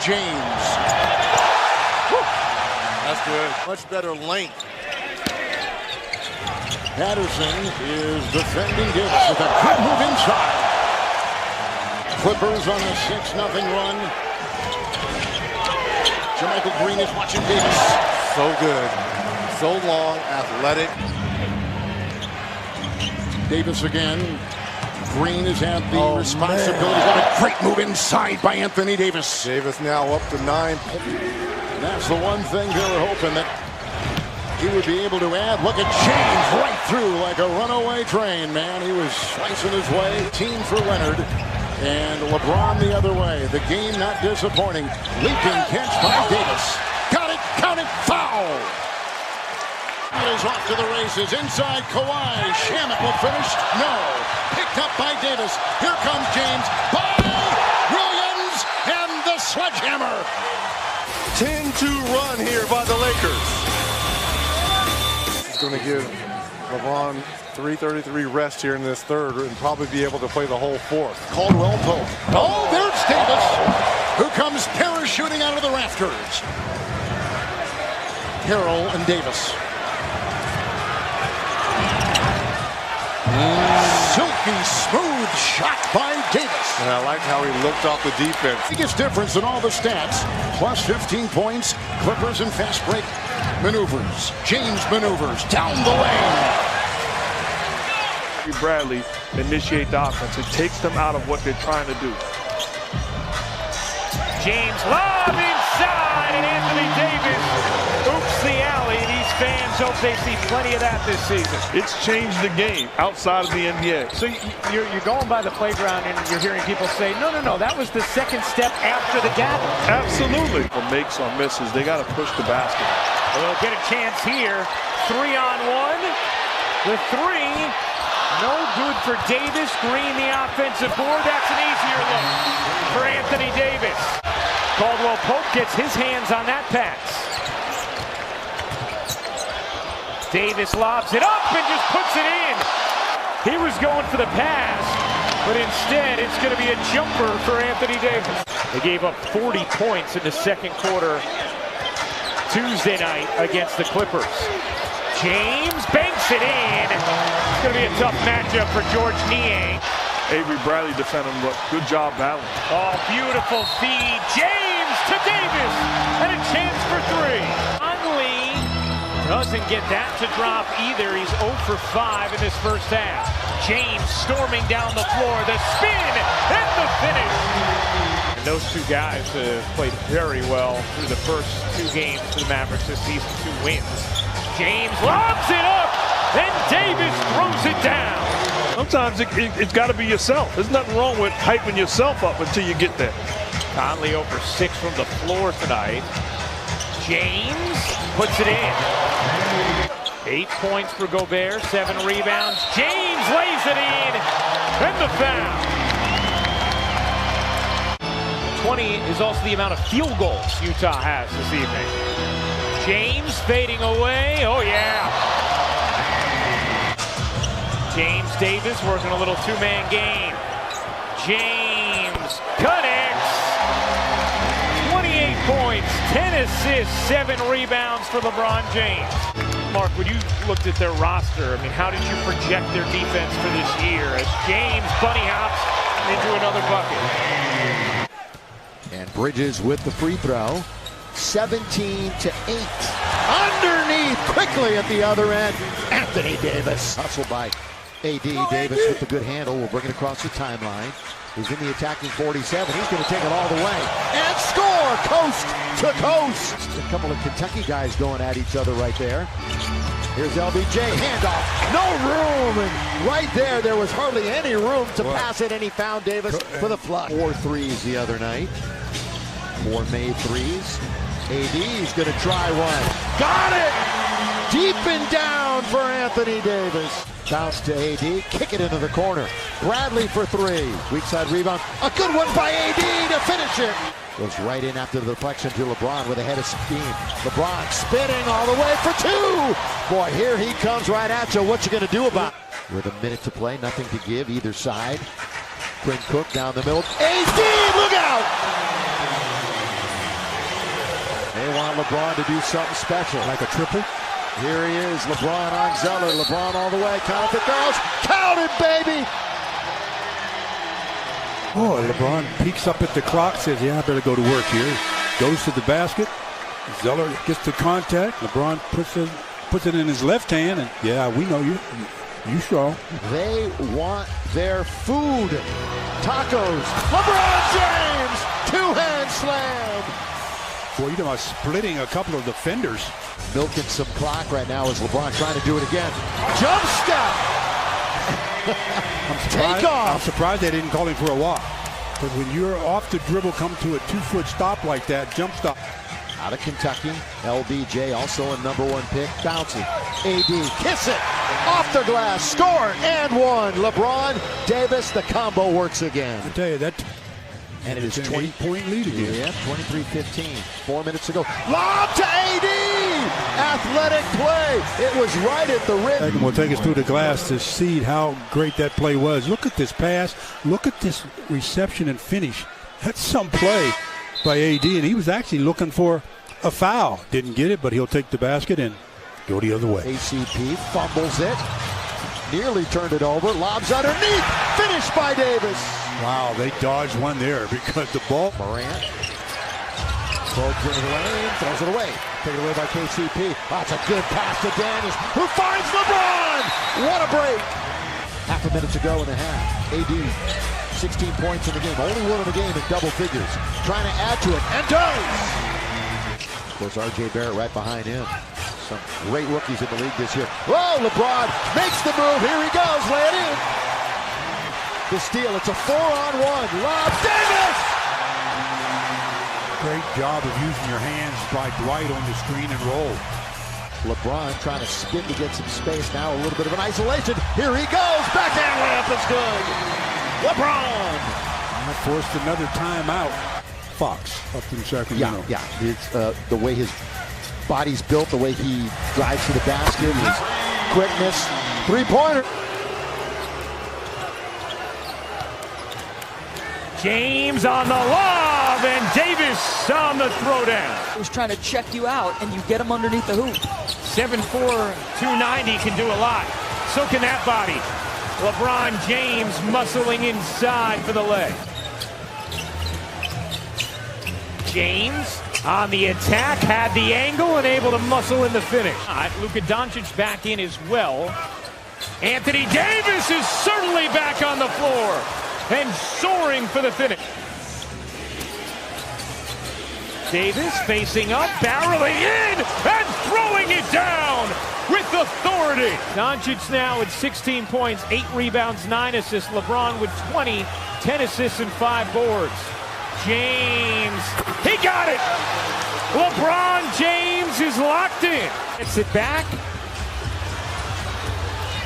James. Woo. That's good. Much better length. Patterson is defending Davis with a quick move inside. Clippers on a 6-0 run. Jermichael Green is watching Davis. So good. So long, athletic. Davis again. Green is at the responsibility. What a great move inside by Anthony Davis. Davis now up to 9. That's the one thing they were hoping that he would be able to add. Look at James right through like a runaway train, man. He was slicing his way. Team for Leonard. And LeBron the other way. The game not disappointing. Leaping catch by Davis. Got it, count it, foul! Is off to the races. Inside Kawhi. Shamet will finish. No. Picked up by Davis. Here comes James. By Williams and the sledgehammer. 10-2 run here by the Lakers. He's going to give LeBron 3:33 rest here in this third and probably be able to play the whole fourth. Caldwell Pope. Oh, there's Davis, who comes parachuting out of the rafters. Harrell and Davis. Silky smooth shot by Davis. And I like how he looked off the defense. Biggest difference in all the stats. Plus 15 points. Clippers and fast break maneuvers. James maneuvers down the lane. Bradley initiate the offense. It takes them out of what they're trying to do. James lob inside, and Anthony Davis oops the alley. These fans hope they see plenty of that this season. It's changed the game outside of the NBA. So you're going by the playground and you're hearing people say, no, that was the second step after the gather. Absolutely. For makes or misses, they got to push the basket. They'll get a chance here. 3-on-1. The three. No good for Davis. Green the offensive board. That's an easier look for Anthony Davis. Caldwell Pope gets his hands on that pass. Davis lobs it up and just puts it in. He was going for the pass, but instead it's going to be a jumper for Anthony Davis. They gave up 40 points in the second quarter Tuesday night against the Clippers. James banks it in. It's going to be a tough matchup for George Niang. Avery Bradley defending, but good job battling. Oh, beautiful feed. James to Davis. And a chance for three. Conley doesn't get that to drop either. He's 0 for 5 in this first half. James storming down the floor. The spin and the finish. And those two guys have played very well through the first 2 games for the Mavericks this season. 2 wins. James lobs it up, and Davis throws it down. Sometimes it's got to be yourself. There's nothing wrong with hyping yourself up until you get there. Conley 0 for 6 from the floor tonight. James puts it in. 8 points for Gobert, 7 rebounds. James lays it in, and the foul. 20 is also the amount of field goals Utah has this evening. James fading away. Oh, yeah. James Davis working a little 2-man game. James connects. 28 points, 10 assists, 7 rebounds for LeBron James. Mark, when you looked at their roster, I mean, how did you project their defense for this year as James bunny hops into another bucket? And Bridges with the free throw. 17-8. Underneath, quickly at the other end. Anthony Davis. Hustle by A.D. Davis with the good handle. Will bring it across the timeline. He's in the attacking 47. He's going to take it all the way. And score! Coast to coast. A couple of Kentucky guys going at each other right there. Here's LBJ. Handoff. No room. And right there was hardly any room to pass it. And he found Davis for the flush. 4 threes the other night. 4 made threes. AD's going to try one. Got it! Deep and down for Anthony Davis. Bounce to AD. Kick it into the corner. Bradley for 3. Weak side rebound. A good one by AD to finish it. Goes right in after the deflection to LeBron with a head of steam. LeBron spinning all the way for 2. Boy, here he comes right at you. What you going to do about it? With a minute to play, nothing to give either side. Quinn Cook down the middle. AD, look out! want LeBron to do something special. Like a triple? Here he is, LeBron on Zeller. LeBron all the way. Count the girls. Count it, baby! Oh, LeBron peeks up at the clock, says, yeah, I better go to work here. Goes to the basket. Zeller gets the contact. LeBron puts it in his left hand, and yeah, we know you saw. They want their food. Tacos. LeBron James! Two-hand slam! Boy, you're talking about splitting a couple of defenders. Milking some clock right now as LeBron trying to do it again. Jump stop! Take off! I'm surprised they didn't call him for a walk. But when you're off the dribble, come to a 2-foot stop like that, jump stop. Out of Kentucky, LBJ, also a #1 pick, bouncing. AD, kiss it! Off the glass, score, and one. LeBron, Davis, the combo works again. I tell you, that. And it is an 20 8-point lead again. Yeah, 23-15. 4 minutes to go. Lob to AD! Athletic play. It was right at the rim. We'll take us through the glass to see how great that play was. Look at this pass. Look at this reception and finish. That's some play by AD, and he was actually looking for a foul. Didn't get it, but he'll take the basket and go the other way. ACP fumbles it. Nearly turned it over. Lobs underneath. Finished by Davis. Wow, they dodged one there because the ball. Morant. Pokes into the lane. Throws it away. Taken away by KCP. That's a good pass to Daniels, who finds LeBron. What a break. Half a minute to go in the half. AD, 16 points in the game. Only one in the game in double figures. Trying to add to it, and does. Of course, R.J. Barrett right behind him. Some great rookies in the league this year. Whoa, LeBron makes the move. Here he goes. Lay it in. The steal. It's a 4-on-1. Lob. Davis! Great job of using your hands by Dwight on the screen and roll. LeBron trying to spin to get some space. Now a little bit of an isolation. Here he goes. Backhand layup is good. LeBron. That forced another timeout. Fox up in Sacramento. Yeah. It's the way his body's built, the way he drives to the basket, his quickness. Three-pointer. James on the lob, and Davis on the throwdown. He was trying to check you out, and you get him underneath the hoop. 7'4", 290 can do a lot. So can that body. LeBron James muscling inside for the leg. James on the attack, had the angle and able to muscle in the finish. Luka Doncic back in as well. Anthony Davis is certainly back on the floor and soaring for the finish. Davis facing up, barreling in, and throwing it down with authority. Doncic now at 16 points, 8 rebounds, 9 assists. LeBron with 20, 10 assists and 5 boards. James, he got it! LeBron James is locked in. Gets it back.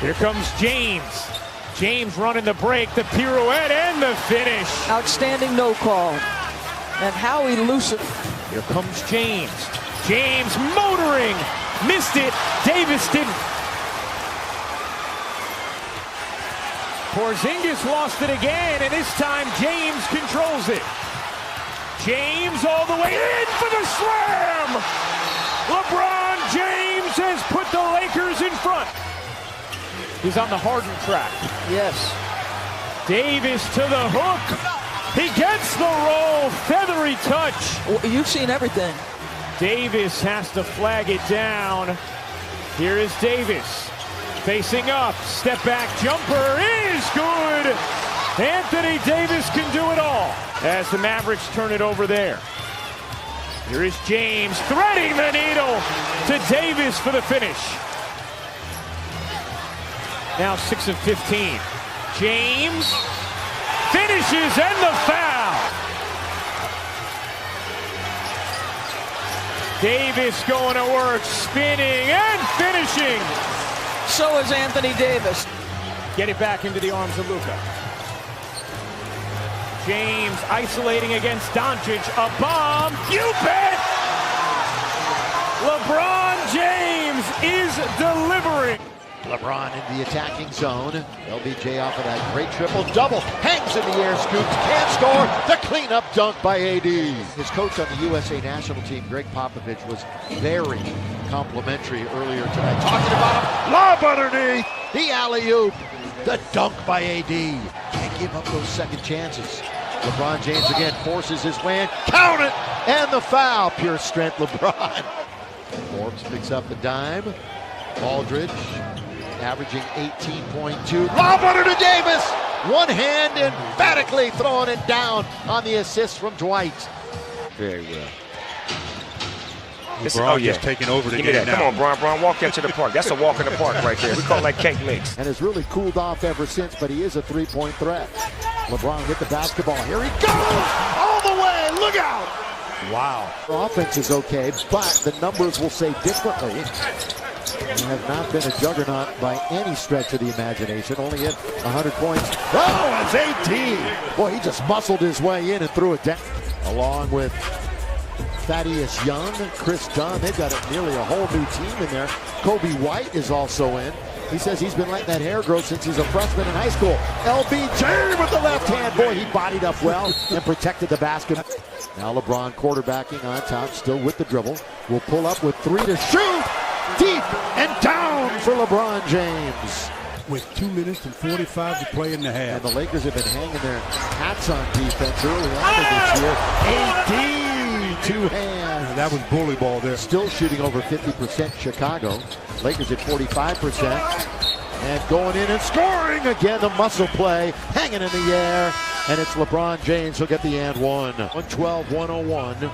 Here comes James. James running the break, the pirouette, and the finish. Outstanding no call. And how elusive. Here comes James. James motoring. Missed it. Davis didn't. Porzingis lost it again, and this time James controls it. James all the way in for the slam! LeBron James has put the Lakers in front. He's on the Harden track. Yes. Davis to the hook. He gets the roll. Feathery touch. Well, you've seen everything. Davis has to flag it down. Here is Davis. Facing up. Step back jumper is good. Anthony Davis can do it all as the Mavericks turn it over there. Here is James threading the needle to Davis for the finish. Now 6 of 15. James finishes and the foul. Davis going to work, spinning and finishing. So is Anthony Davis. Get it back into the arms of Luka. James isolating against Doncic. A bomb. You bet! LeBron James is delivering. LeBron in the attacking zone. LBJ off of that great triple-double. Hangs in the air, scoops, can't score. The cleanup dunk by AD. His coach on the USA national team, Greg Popovich, was very complimentary earlier tonight. Talking about him. Lob underneath. The alley-oop. The dunk by AD. Can't give up those second chances. LeBron James again forces his way in. Count it! And the foul. Pure strength, LeBron. Forbes picks up the dime. Aldridge averaging 18.2. Lob under to Davis. One hand emphatically throwing it down on the assist from Dwight. Very well. LeBron just taking over the Give me game that. now. Come on, Bron, walk into the park. That's a walk in the park right there. We call that cake mix. And has really cooled off ever since, but he is a three-point threat. LeBron with the basketball. Here he goes! All the way! Look out! Wow. Offense is okay, but the numbers will say differently. He has not been a juggernaut by any stretch of the imagination. Only hit 100 points. Oh, it's 18! Boy, he just muscled his way in and threw it down. Along with Thaddeus Young, Chris Dunn, they've got nearly a whole new team in there. Kobe White is also in. He says he's been letting that hair grow since he's a freshman in high school. LBJ with the left hand. Boy, he bodied up well and protected the basket. Now LeBron quarterbacking on top, still with the dribble. Will pull up with three to shoot. Deep and down for LeBron James. With 2 minutes and 45 to play in the half. And the Lakers have been hanging their hats on defense early on this year. AD, two hands. That was bully ball there. Still shooting over 50% Chicago. Lakers at 45%. And going in and scoring again. The muscle play, hanging in the air. And it's LeBron James who'll get the and one. 112-101.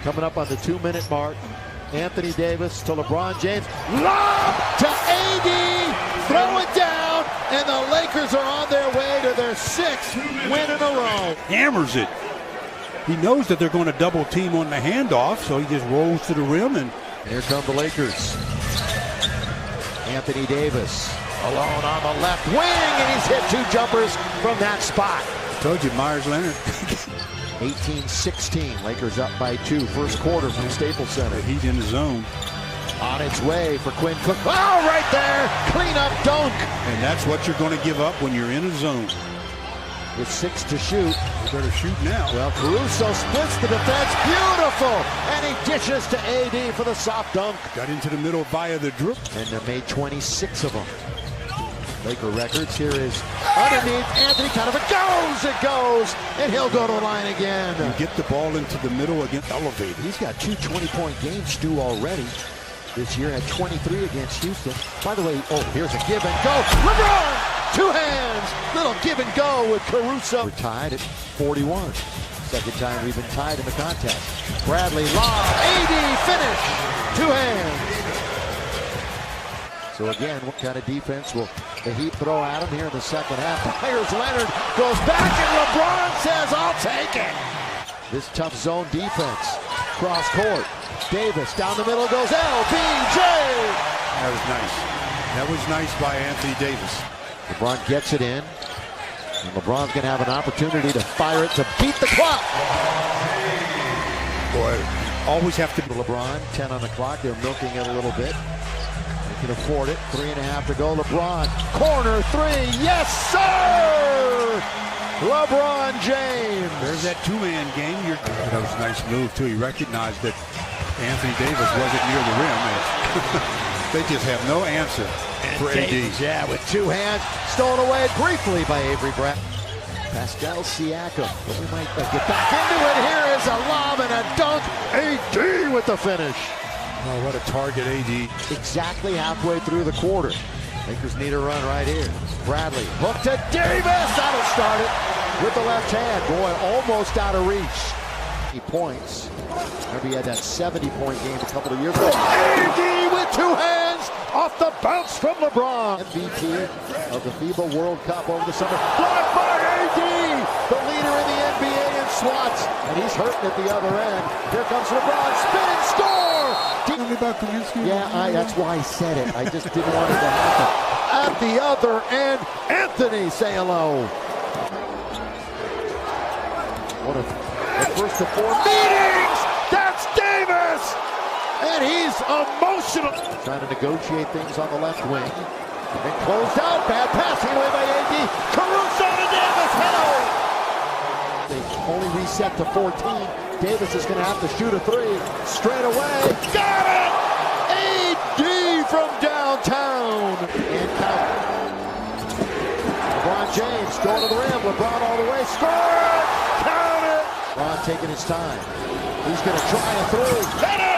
Coming up on the 2-minute mark. Anthony Davis to LeBron James. Lob to AD. Throw it down. And the Lakers are on their way to their 6th win in a row. Hammers it. He knows that they're going to double team on the handoff, so he just rolls to the rim. And here come the Lakers. Anthony Davis alone on the left wing, and he's hit 2 jumpers from that spot. I told you, Myers Leonard. 18-16, Lakers up by 2. First quarter from Staples Center. He's in the zone. On its way for Quinn Cook. Oh, right there! Clean up dunk. And that's what you're going to give up when you're in a zone. With 6 to shoot. You better shoot now. Well, Caruso splits the defense. Beautiful! And he dishes to AD for the soft dunk. Got into the middle via the dribble. And they made 26 of them. Laker records. Here is underneath Anthony. Kind of it goes, and he'll go to the line again. You get the ball into the middle against elevated. He's got 2 20-point games, Stu, already. This year had 23 against Houston. By the way, here's a give and go. LeBron, 2 hands. Little give and go with Caruso. We're tied at 41. Second time we've been tied in the contest. Bradley lob, AD finish. 2 hands. So again, what kind of defense will the Heat throw at him here in the second half? Myers Leonard goes back and LeBron says, I'll take it. This tough zone defense. Cross court. Davis down the middle goes LBJ. That was nice. That was nice by Anthony Davis. LeBron gets it in. And LeBron's going to have an opportunity to fire it to beat the clock. Boy, always have to. LeBron, 10 on the clock. They're milking it a little bit. They can afford it. 3.5 to go. LeBron, corner 3. Yes, sir! LeBron James. There's that 2-man game. That was a nice move, too. He recognized that Anthony Davis wasn't near the rim. They just have no answer for Davis, AD. yeah, with 2 hands. Stolen away briefly by Avery Brett. Pascal Siakam. But we might get back into it. Here is a lob and a dunk. AD with the finish. Oh, what a target, AD. Exactly halfway through the quarter. Lakers need a run right here. Bradley, hook to Davis. That'll start it with the left hand. Boy, almost out of reach. He points. Remember he had that 70-point game a couple of years ago. AD with 2 hands off the bounce from LeBron. MVP of the FIBA World Cup over the summer. Blocked by AD, the leader in the NBA in swats. And he's hurting at the other end. Here comes LeBron. Spin and score! Yeah, that's why I said it. I just didn't want it to happen. At the other end, Anthony, say hello. What a the first of 4 meetings. That's Davis. And he's emotional. Trying to negotiate things on the left wing. And closed out. Bad passing away by AD. Caruso to Davis. Hello. They only reset to 14. Davis is going to have to shoot a three. Straight away. Got it! AD from downtown. And count. LeBron James going to the rim. LeBron all the way. Score! Count it! LeBron taking his time. He's going to try a three.